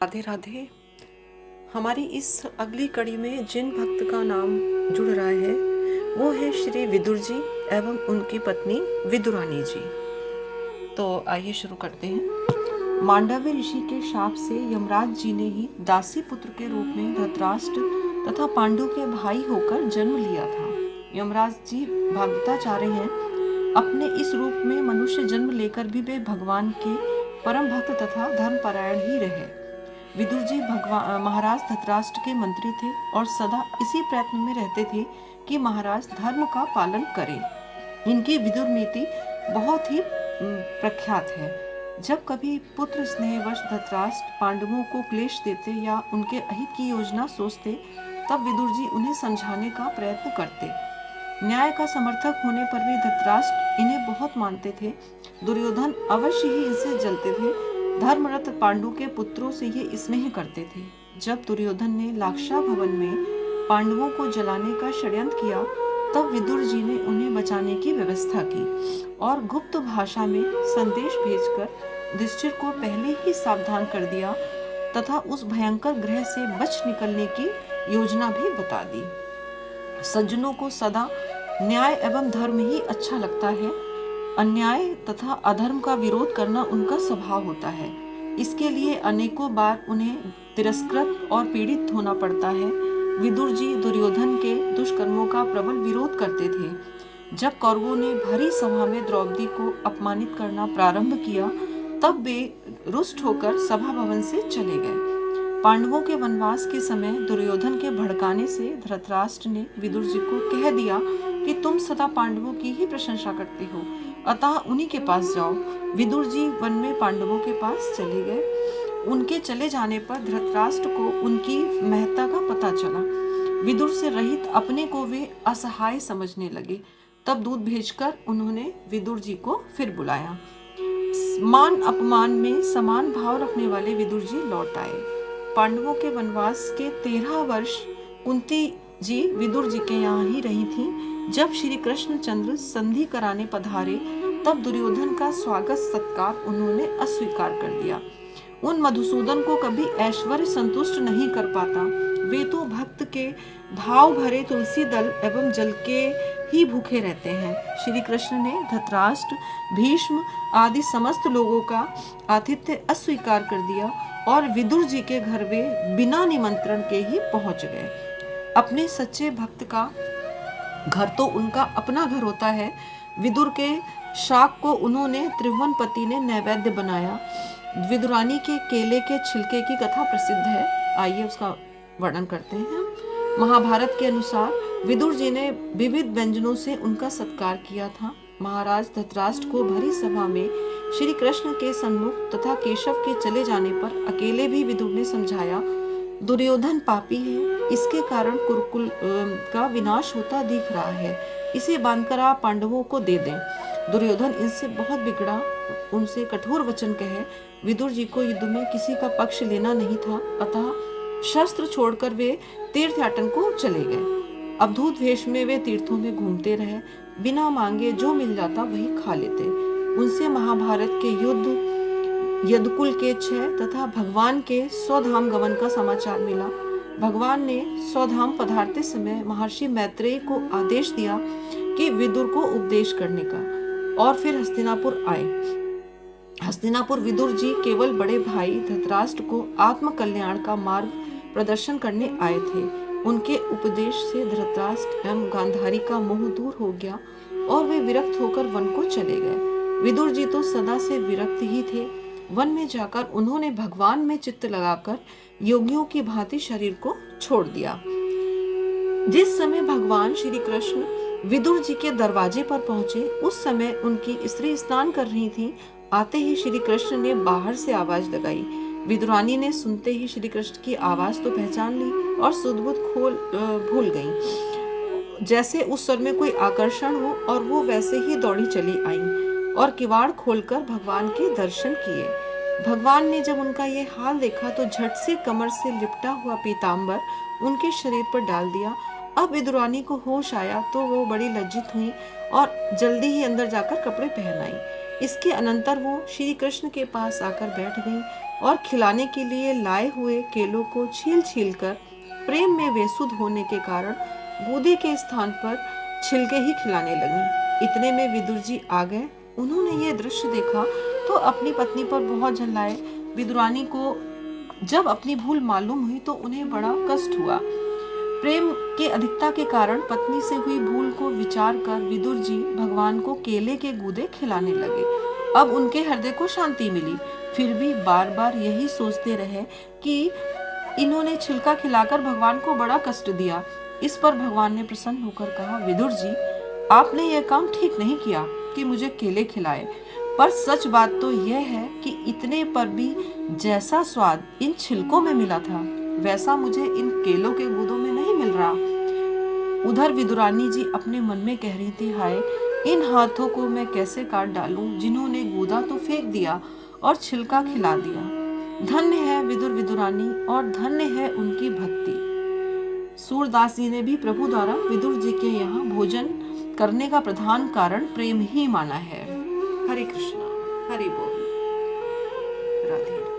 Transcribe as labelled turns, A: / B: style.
A: राधे राधे। हमारी इस अगली कड़ी में जिन भक्त का नाम जुड़ रहा है वो है श्री विदुर जी एवं उनकी पत्नी विदुरानी जी। तो आइए शुरू करते हैं। मांडव्य ऋषि के शाप से यमराज जी ने ही दासी पुत्र के रूप में धृतराष्ट्र तथा पांडु के भाई होकर जन्म लिया था। यमराज जी भागवताचार्य हैं। अपने इस रूप में मनुष्य जन्म लेकर भी वे भगवान के परम भक्त तथा धर्मपरायण ही रहे। विदुर जी महाराज धृतराष्ट्र के मंत्री थे और सदा इसी प्रयत्न में रहते थे कि महाराज धर्म का पालन करें। इनकी विदुर नीति बहुत ही प्रख्यात है। जब कभी पुत्र स्नेहवश धृतराष्ट्र पांडवों को क्लेश देते या उनके अहित की योजना सोचते, तब विदुर जी उन्हें समझाने का प्रयत्न करते। न्याय का समर्थक होने पर भी धृतराष्ट्र इन्हें बहुत मानते थे। दुर्योधन अवश्य ही इनसे जलते थे। धर्मरत पांडु के पुत्रों से ये स्नेह करते थे। जब दुर्योधन ने लाक्षा भवन में पांडवों को जलाने का षड्यंत्र किया, तब विदुर जी ने उन्हें बचाने की व्यवस्था की और गुप्त भाषा में संदेश भेजकर युधिष्ठिर को पहले ही सावधान कर दिया तथा उस भयंकर ग्रह से बच निकलने की योजना भी बता दी। सज्जनों को सदा न्याय एवं धर्म ही अच्छा लगता है। अन्याय तथा अधर्म का विरोध करना उनका स्वभाव होता है। इसके लिए अनेकों बार उन्हें तिरस्कृत और पीड़ित होना पड़ता है। विदुर जी दुर्योधन के दुष्कर्मों का प्रबल विरोध करते थे। जब कौरवों ने भरी सभा में द्रौपदी को अपमानित करना प्रारंभ किया, तब वे रुष्ट होकर सभा भवन से चले गए। पांडवों के वनवास के समय दुर्योधन के भड़काने से धृतराष्ट्र ने विदुर जी को कह दिया कि तुम सदा पांडवों की ही प्रशंसा करते हो, अतः उन्हीं के पास जाओ। विदुर जी वन में पांडवों के पास चले गए। उनके चले जाने पर धृतराष्ट्र को उनकी महत्ता का पता चला। विदुर से रहित अपने को वे असहाय समझने लगे। तब दूत भेजकर उन्होंने विदुर जी को फिर बुलाया। मान अपमान में समान भाव रखने वाले विदुर जी लौट आए। पांडवों के वनवास के 13 वर्ष कुंती जी विदुर जी के यहाँ ही रही थी। जब श्री कृष्णचंद्र संधि कराने पधारे, तब दुर्योधन का स्वागत सत्कार उन्होंने अस्वीकार कर दिया। उन मधुसूदन को कभी ऐश्वर्य संतुष्ट नहीं कर पाता। वे तो भक्त के भाव भरे तुलसी दल एवं जल के ही भूखे रहते हैं। श्री कृष्ण ने धृतराष्ट्र, भीष्म आदि समस्त लोगों का आतिथ्य अस्वीकार कर दिया और विदुर जी के घर वे बिना निमंत्रण के ही पहुंच गए। अपने सच्चे भक्त का घर तो उनका अपना घर होता है। विदुर के शाक को उन्होंने त्रिभुवनपति ने नैवेद्य बनाया। विदुरानी के केले के छिलके की कथा प्रसिद्ध है। आइए उसका वर्णन करते हैं। महाभारत के अनुसार विदुर जी ने विविध व्यंजनों से उनका सत्कार किया था। महाराज धृतराष्ट्र को भरी सभा में श्री कृष्ण के सन्मुख तथा केशव के चले जाने पर अकेले भी विदुर ने समझाया, दुर्योधन पापी है, इसके कारण कुरुकुल का विनाश होता दिख रहा है। इसे बांधकर आप पांडवों को दे दें। दुर्योधन इनसे बहुत बिगड़ा, उनसे कठोर वचन कहे। विदुर जी को युद्ध में किसी का पक्ष लेना नहीं था, अतः शस्त्र छोड़कर वे तीर्थयाटन को चले गए। अवधूत वेश में वे तीर्थों में घूमते रहे। बिना मांगे जो मिल जाता वही खा लेते। उनसे महाभारत के युद्ध, यदुकुल के क्षय तथा भगवान के स्वधाम गमन का समाचार मिला। भगवान ने स्वधाम पधारते समय महर्षि मैत्रेय को आदेश दिया कि विदुर को उपदेश करने का, और फिर हस्तिनापुर आए। हस्तिनापुर विदुर जी केवल बड़े भाई धृतराष्ट्र को आत्म कल्याण का मार्ग प्रदर्शन करने आए थे। उनके उपदेश से धृतराष्ट्र एवं गांधारी का मोह दूर हो गया और वे विरक्त होकर वन को चले गए। विदुर जी तो सदा से विरक्त ही थे। वन में जाकर उन्होंने भगवान में चित्त लगाकर योगियों की भांति शरीर को छोड़ दिया। जिस समय भगवान श्री कृष्ण विदुर जी के दरवाजे पर पहुंचे, उस समय उनकी स्त्री स्नान कर रही थी। आते ही श्री कृष्ण ने बाहर से आवाज लगाई। विदुरानी ने सुनते ही श्री कृष्ण की आवाज तो पहचान ली और सुध-बुध भूल गईं। जैसे उस स्वर में कोई आकर्षण हो, और वो वैसे ही दौड़ी चली आईं और किवाड़ खोलकर भगवान के दर्शन किए। भगवान ने जब उनका ये हाल देखा तो झट से कमर से लिपटा हुआ पीताम्बर उनके शरीर पर डाल दिया। अब विदुरानी को होश आया तो वो बड़ी लज्जित हुई और जल्दी ही अंदर जाकर कपड़े पहन आई। इसके अनंतर वो श्री कृष्ण के पास आकर बैठ गई। और खिलाने के लिए लाए हुए केलों को छील छील कर प्रेम में बेसुध होने के कारण गूदे के स्थान पर छिलके ही खिलाने लगी। इतने में विदुर जी आ गए। उन्होंने ये दृश्य देखा तो अपनी पत्नी पर बहुत झल्लाए। विदुरानी को जब अपनी भूल मालूम हुई तो उन्हें बड़ा कष्ट हुआ। प्रेम के अधिकता के कारण पत्नी से हुई भूल को विचार कर विदुर जी भगवान को केले के गूदे खिलाने लगे। अब उनके हृदय को शांति मिली, फिर भी बार बार यही सोचते रहे कि इन्होंने छिलका खिलाकर भगवान को बड़ा कष्ट दिया। इस पर भगवान ने प्रसन्न होकर कहा, विदुर जी, आपने यह काम ठीक नहीं किया कि मुझे केले खिलाए, पर सच बात तो यह है कि इतने पर भी जैसा स्वाद इन छिलकों में मिला था वैसा मुझे इन केलों के गूदों में नहीं मिल रहा। उधर विदुरानी जी अपने मन में कह रही थी, हाय, इन हाथों को मैं कैसे काट डालूं जिन्होंने गूदा तो फेंक दिया और छिलका खिला दिया। धन्य है विदुर विदुरानी और धन्य है उनकी भक्ति। सूरदास जी ने भी प्रभु द्वारा विदुर जी के यहाँ भोजन करने का प्रधान कारण प्रेम ही माना है। हरे कृष्णा, हरि बोल, राधे।